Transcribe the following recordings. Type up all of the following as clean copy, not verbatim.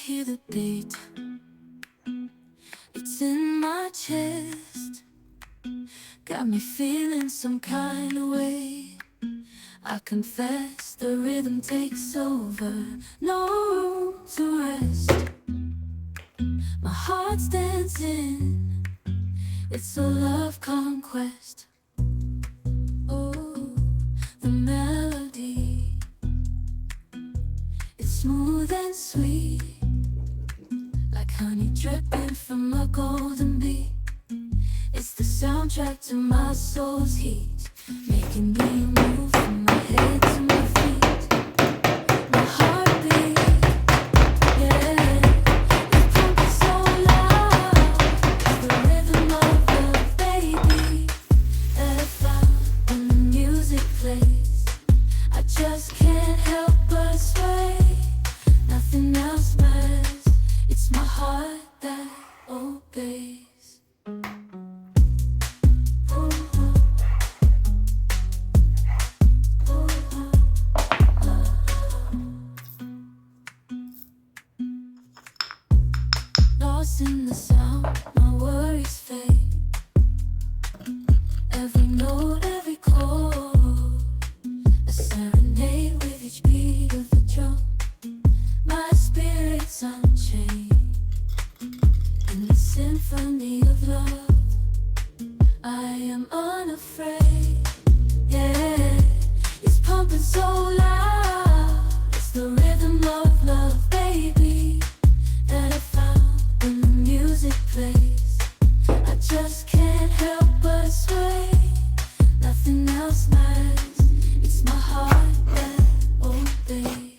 hear the beat, it's in my chest. Got me feeling some kind of way. I confess the rhythm takes over, no room to rest. My heart's dancing, it's a love conquest. Oh, the melody, it's smooth and sweet, like honey dripping from a golden bee. It's the soundtrack to my soul's heat, making me move from my head to my feet. My heartbeat, yeah, it's pumping so loud. It's the rhythm of the baby that I found when the music plays. I just can't help but sway. Nothing else matters. It's my heart that obeys. Lost in the sound, my worries fade. Every note, every chord, a serenade with each beat of the drum. My spirit's unchained in the symphony of love. I am unafraid, yeah, it's pumping so loud. It's the rhythm of love, baby, that I found when the music plays. I just can't help but sway. Nothing else matters. It's my heart that obeys.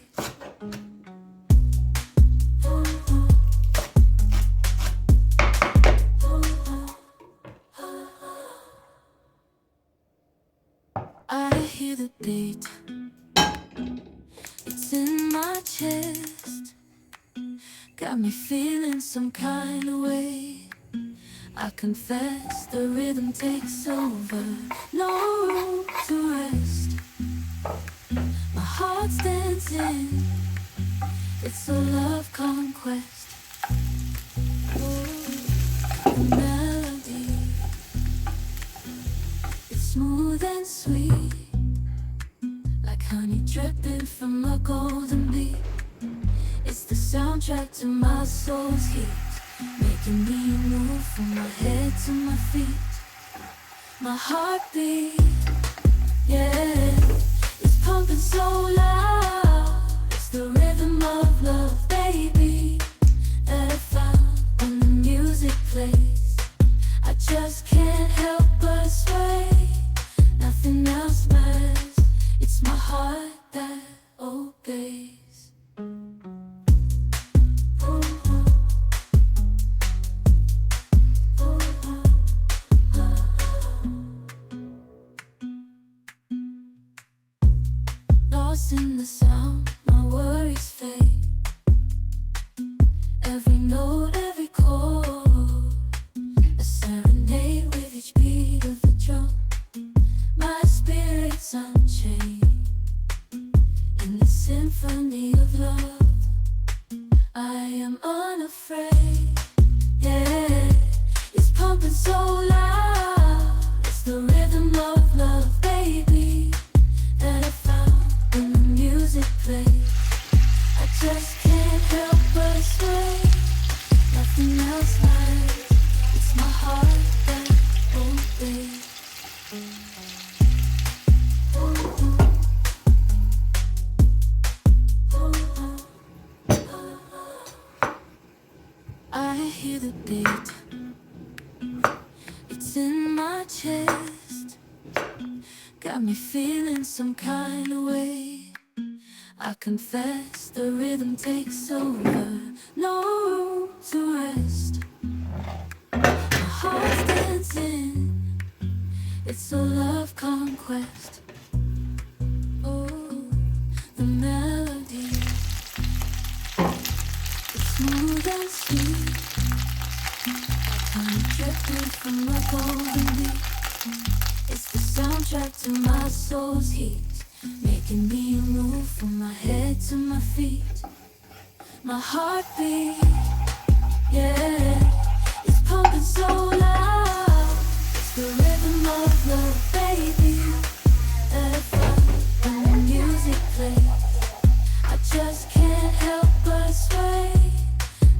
I hear the beat, it's in my chest. Got me feeling some kind of way. I confess the rhythm takes over, no room to rest. My heart's dancing, it's a love conquest. Oh, the melody, it's smooth and sweet, like honey dripping from a golden bee. It's the soundtrack to my soul's heat, making me move from my head to my feet. My heartbeat, yeah, it's pumping so loud. It's the rhythm of love, baby, that I found when the music plays. I just can't help but sway. Nothing else matters. It's my heart that obeys. Lost in the sound, my worries fade. Every note, every chord, a serenade with each beat of the drum. My spirit's unchained in the symphony of love. I am unafraid, yeah, it's pumping so loud. It's the rhythm of love, baby, that I found when the music plays. I just can't help but sway. Nothing else matters. It's my heart that obeys. I hear the beat, it's in my chest. Got me feeling some kind of way. I confess the rhythm takes over, no room to rest. My heart's dancing, it's a love conquest. Oh, the melody, it's smooth and sweet, like honey dripping from a golden bee. It's the soundtrack to my soul's heat, making me move from my head to my feet. My heartbeat, yeah, it's pumping so loud. It's the rhythm of love, baby. That I find when the music plays. I just can't help but sway.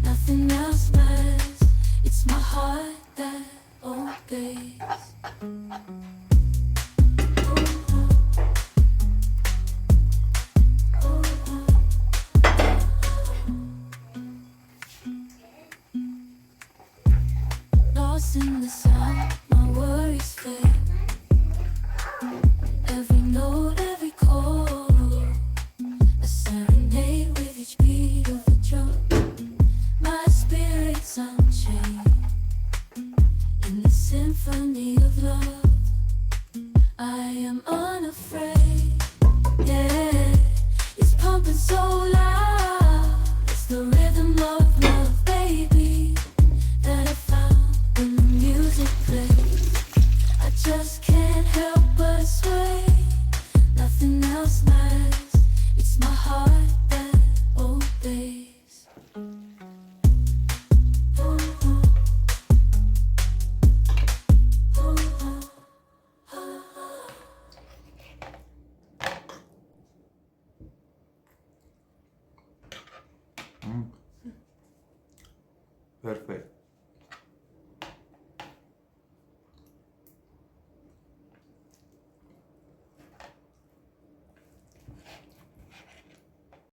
Nothing else matters. It's my heart that obeys. Lost in the sound, my worries fade. Every note, every chord, a serenade with each beat of the drum. My spirit's unchained in the symphony of love. I am unafraid, yeah, it's pumping so loud. It's the rhythm of love, baby, that I found when the music plays. I just can't help but sway. Nothing else matters. It's my heart that obeys. Perfetto.